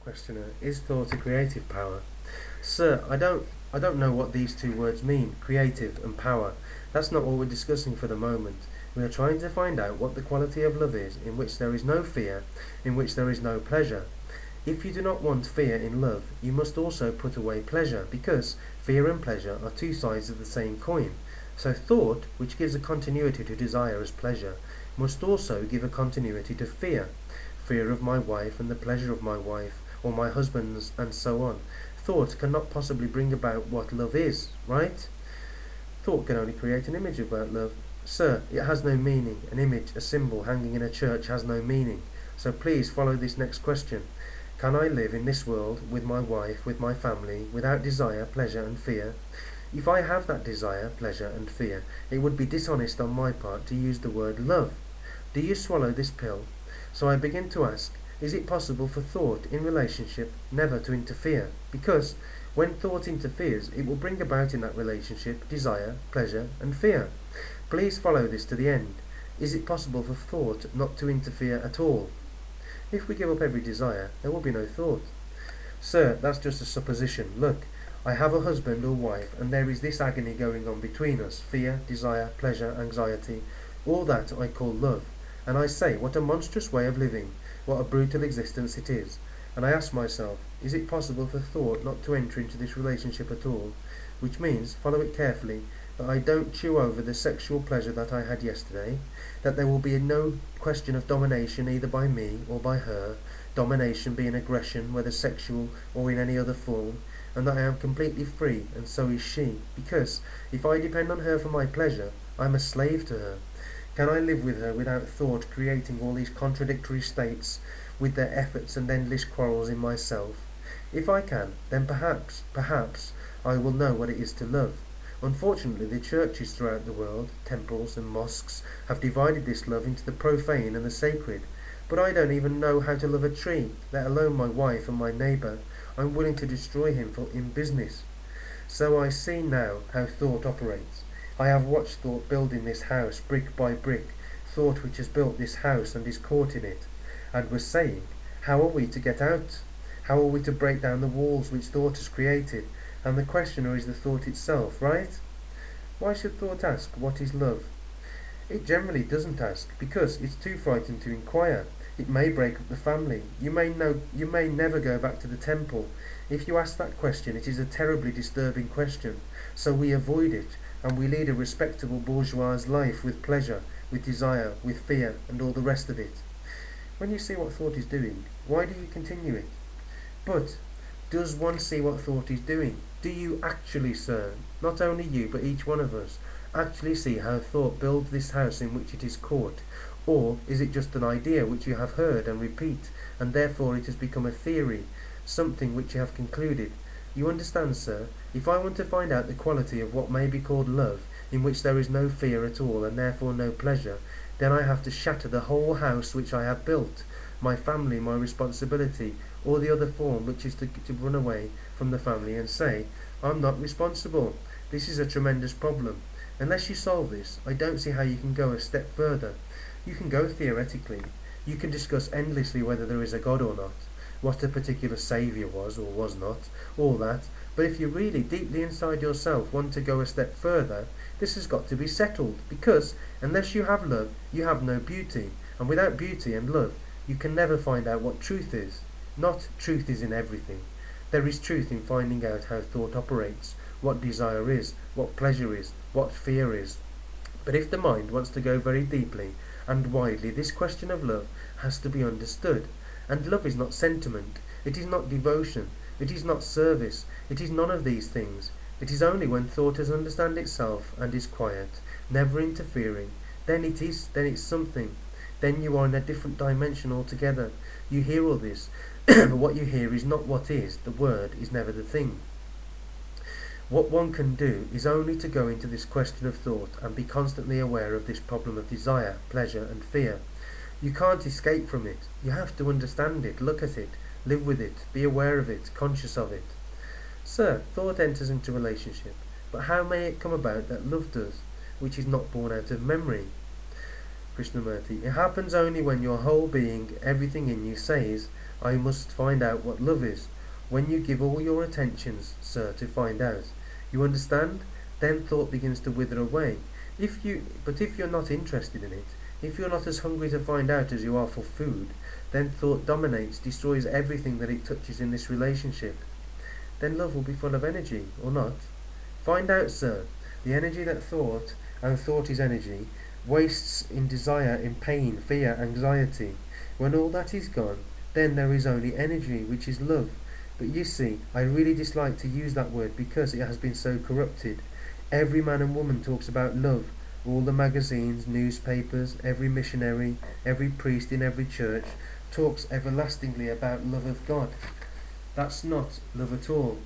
Questioner, is thought a creative power? Sir, I don't know what these two words mean, creative and power. That's not what we're discussing for the moment. We are trying to find out what the quality of love is in which there is no fear, in which there is no pleasure. If you do not want fear in love, you must also put away pleasure, because fear and pleasure are two sides of the same coin. So thought, which gives a continuity to desire as pleasure, must also give a continuity to fear. Fear of my wife and the pleasure of my wife, or my husband's, and so on. Thought cannot possibly bring about what love is, right? Thought can only create an image about love. Sir, it has no meaning. An image, a symbol hanging in a church has no meaning. So please follow this next question. Can I live in this world with my wife, with my family, without desire, pleasure and fear? If I have that desire, pleasure and fear, it would be dishonest on my part to use the word love. Do you swallow this pill? So I begin to ask, is it possible for thought in relationship never to interfere? Because when thought interferes, it will bring about in that relationship desire, pleasure and fear. Please follow this to the end. Is it possible for thought not to interfere at all? If we give up every desire, there will be no thought. Sir, that's just a supposition. Look, I have a husband or wife, and there is this agony going on between us, fear, desire, pleasure, anxiety, all that I call love. And I say, what a monstrous way of living, what a brutal existence it is. And I ask myself, is it possible for thought not to enter into this relationship at all? Which means, follow it carefully, that I don't chew over the sexual pleasure that I had yesterday, that there will be no question of domination either by me or by her, domination being aggression, whether sexual or in any other form, and that I am completely free, and so is she, because if I depend on her for my pleasure, I am a slave to her. Can I live with her without thought creating all these contradictory states with their efforts and endless quarrels in myself? If I can, then perhaps I will know what it is to love. Unfortunately, the churches throughout the world, temples and mosques, have divided this love into the profane and the sacred. But I don't even know how to love a tree, let alone my wife and my neighbour. I'm willing to destroy him in business. So I see now how thought operates. I have watched thought building this house brick by brick, thought which has built this house and is caught in it, and was saying, how are we to get out? How are we to break down the walls which thought has created? And the questioner is the thought itself, right? Why should thought ask, what is love? It generally doesn't ask, because it's too frightened to inquire. It may break up the family. You may never go back to the temple. If you ask that question, it is a terribly disturbing question. So we avoid it, and we lead a respectable bourgeois life with pleasure, with desire, with fear, and all the rest of it. When you see what thought is doing, why do you continue it? But does one see what thought is doing? Do you actually, sir, not only you, but each one of us, actually see how thought builds this house in which it is caught? Or is it just an idea which you have heard and repeat, and therefore it has become a theory, something which you have concluded? You understand, sir, if I want to find out the quality of what may be called love, in which there is no fear at all and therefore no pleasure, then I have to shatter the whole house which I have built, my family, my responsibility, or the other form which is to run away from the family and say, I'm not responsible. This is a tremendous problem. Unless you solve this, I don't see how you can go a step further. You can go theoretically. You can discuss endlessly whether there is a God or not, what a particular saviour was or was not, all that. But if you really deeply inside yourself want to go a step further, this has got to be settled, because unless you have love, you have no beauty, and without beauty and love, you can never find out what truth is. Not truth is in everything. There is truth in finding out how thought operates, what desire is, what pleasure is, what fear is. But if the mind wants to go very deeply and widely, this question of love has to be understood. And love is not sentiment, it is not devotion, it is not service, it is none of these things. It is only when thought has understood itself and is quiet, never interfering, then it's something. Then you are in a different dimension altogether. You hear all this, but what you hear is not what is, the word is never the thing. What one can do is only to go into this question of thought and be constantly aware of this problem of desire, pleasure and fear. You can't escape from it. You have to understand it, look at it, live with it, be aware of it, conscious of it. Sir, thought enters into relationship, but how may it come about that love does, which is not born out of memory? Krishnamurti. It happens only when your whole being, everything in you says, I must find out what love is. When you give all your attentions, sir, to find out. You understand? Then thought begins to wither away. But if you're not interested in it, if you're not as hungry to find out as you are for food, then thought dominates, destroys everything that it touches in this relationship. Then love will be full of energy, or not. Find out, sir, the energy that thought, and thought is energy, wastes in desire, in pain, fear, anxiety. When all that is gone, then there is only energy, which is love. But you see, I really dislike to use that word because it has been so corrupted. Every man and woman talks about love. All the magazines, newspapers, every missionary, every priest in every church talks everlastingly about love of God. That's not love at all.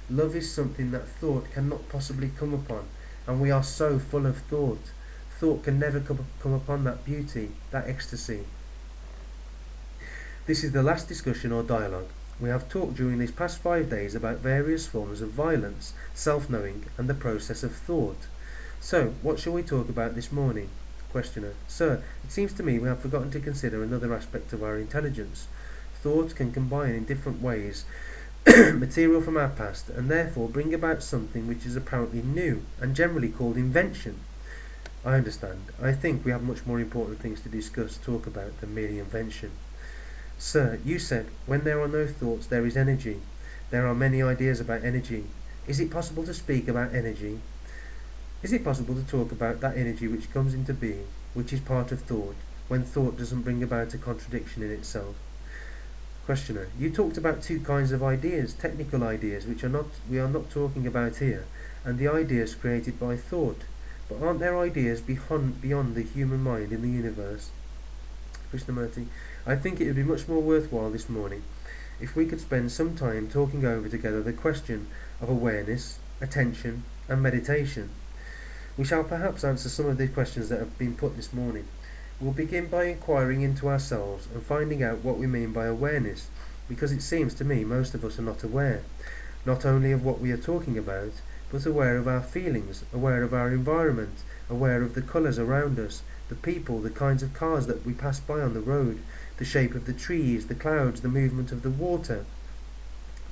Love is something that thought cannot possibly come upon, and we are so full of thought. Thought can never come upon that beauty, that ecstasy. This is the last discussion or dialogue. We have talked during these past 5 days about various forms of violence, self-knowing, and the process of thought. So, what shall we talk about this morning? Questioner. Sir, it seems to me we have forgotten to consider another aspect of our intelligence. Thought can combine in different ways material from our past, and therefore bring about something which is apparently new, and generally called invention. I understand. I think we have much more important things to discuss, talk about, than merely invention. Sir, you said, when there are no thoughts there is energy. There are many ideas about energy. Is it possible to speak about energy? Is it possible to talk about that energy which comes into being, which is part of thought, when thought doesn't bring about a contradiction in itself? Questioner, you talked about 2 kinds of ideas, technical ideas, which we are not talking about here, and the ideas created by thought. But aren't there ideas beyond the human mind in the universe? Krishnamurti, I think it would be much more worthwhile this morning if we could spend some time talking over together the question of awareness, attention, and meditation. We shall perhaps answer some of the questions that have been put this morning. We'll begin by inquiring into ourselves and finding out what we mean by awareness, because it seems to me most of us are not aware, not only of what we are talking about, but aware of our feelings, aware of our environment, aware of the colours around us, the people, the kinds of cars that we pass by on the road, the shape of the trees, the clouds, the movement of the water.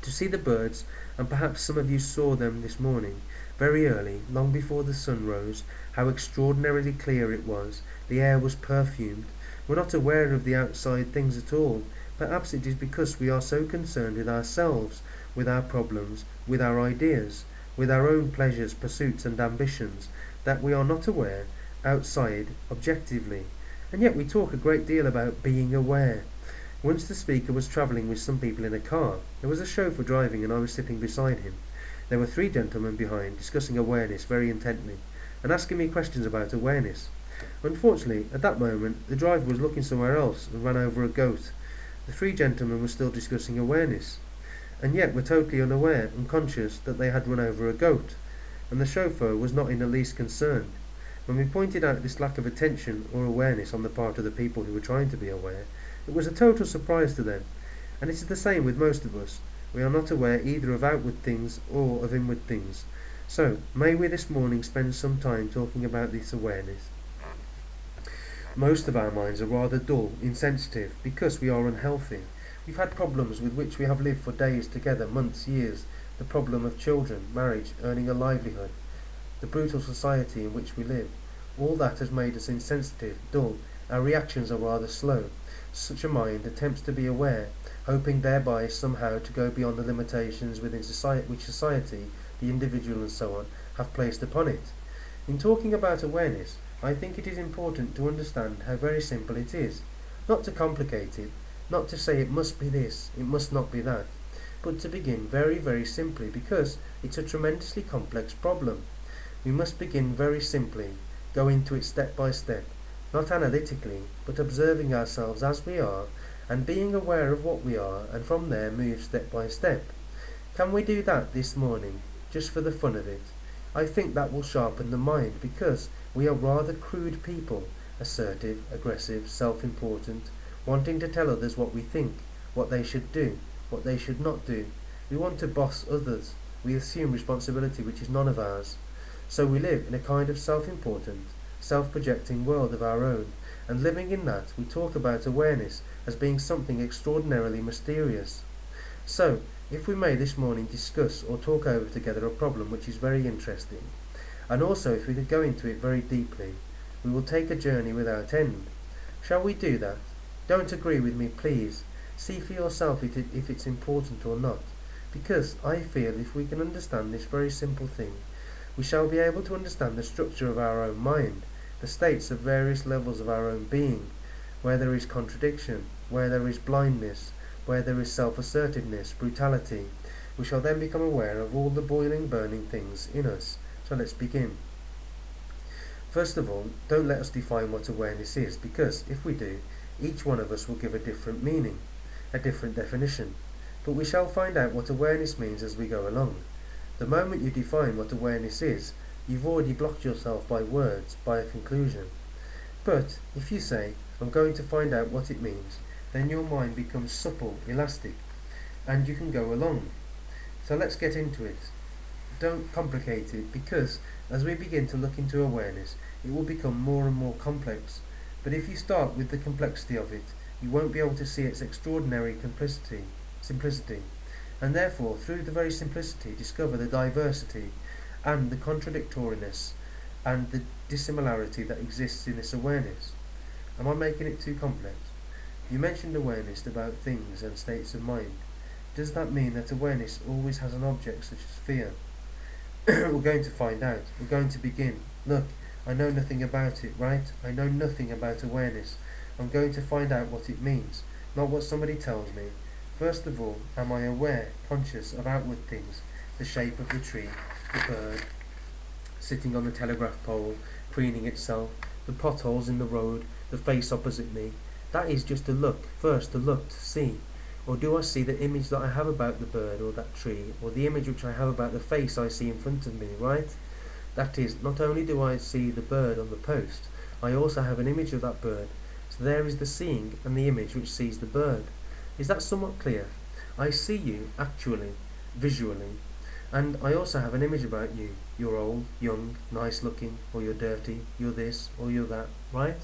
To see the birds, and perhaps some of you saw them this morning, very early, long before the sun rose, how extraordinarily clear it was, the air was perfumed. We're not aware of the outside things at all. Perhaps it is because we are so concerned with ourselves, with our problems, with our ideas, with our own pleasures, pursuits and ambitions, that we are not aware, outside, objectively. And yet we talk a great deal about being aware. Once the speaker was travelling with some people in a car. There was a chauffeur driving and I was sitting beside him. There were 3 gentlemen behind, discussing awareness very intently, and asking me questions about awareness. Unfortunately, at that moment, the driver was looking somewhere else and ran over a goat. The 3 gentlemen were still discussing awareness, and yet were totally unaware, unconscious that they had run over a goat, and the chauffeur was not in the least concerned. When we pointed out this lack of attention or awareness on the part of the people who were trying to be aware, it was a total surprise to them, and it is the same with most of us. We are not aware either of outward things or of inward things. So, may we this morning spend some time talking about this awareness. Most of our minds are rather dull, insensitive, because we are unhealthy. We've had problems with which we have lived for days together, months, years. The problem of children, marriage, earning a livelihood, the brutal society in which we live. All that has made us insensitive, dull. Our reactions are rather slow. Such a mind attempts to be aware, hoping thereby somehow to go beyond the limitations within society, which society, the individual and so on, have placed upon it. In talking about awareness, I think it is important to understand how very simple it is. Not to complicate it, not to say it must be this, it must not be that, but to begin very, very simply, because it's a tremendously complex problem. We must begin very simply, go into it step by step, not analytically, but observing ourselves as we are, and being aware of what we are, and from there move step by step. Can we do that this morning, just for the fun of it? I think that will sharpen the mind, because we are rather crude people, assertive, aggressive, self-important, wanting to tell others what we think, what they should do, what they should not do. We want to boss others. We assume responsibility which is none of ours. So we live in a kind of self-important, self-projecting world of our own, And living in that, we talk about awareness as being something extraordinarily mysterious. So, if we may this morning discuss or talk over together a problem which is very interesting, and also if we could go into it very deeply, we will take a journey without end. Shall we do that? Don't agree with me, please. See for yourself if it's important or not. Because I feel if we can understand this very simple thing, we shall be able to understand the structure of our own mind, the states of various levels of our own being, where there is contradiction, where there is blindness, where there is self-assertiveness, brutality. We shall then become aware of all the boiling, burning things in us. So let's begin. First of all, don't let us define what awareness is, because if we do, each one of us will give a different meaning, a different definition. But we shall find out what awareness means as we go along. The moment you define what awareness is, you've already blocked yourself by words, by a conclusion. But if you say, I'm going to find out what it means, then your mind becomes supple, elastic, and you can go along. So let's get into it. Don't complicate it, because as we begin to look into awareness, it will become more and more complex. But if you start with the complexity of it, you won't be able to see its extraordinary simplicity, and therefore, through the very simplicity, discover the diversity and the contradictoriness and the dissimilarity that exists in this awareness. Am I making it too complex? You mentioned awareness about things and states of mind. Does that mean that awareness always has an object such as fear? We're going to find out. We're going to begin. Look, I know nothing about it, right? I know nothing about awareness. I'm going to find out what it means, not what somebody tells me. First of all, am I aware, conscious of outward things, the shape of the tree, the bird, sitting on the telegraph pole, preening itself, the potholes in the road, the face opposite me? That is just a look, first a look to see. Or do I see the image that I have about the bird or that tree, or the image which I have about the face I see in front of me, right? That is, not only do I see the bird on the post, I also have an image of that bird. So there is the seeing and the image which sees the bird. Is that somewhat clear? I see you, actually, visually, and I also have an image about you. You're old, young, nice looking, or you're dirty, you're this, or you're that, right?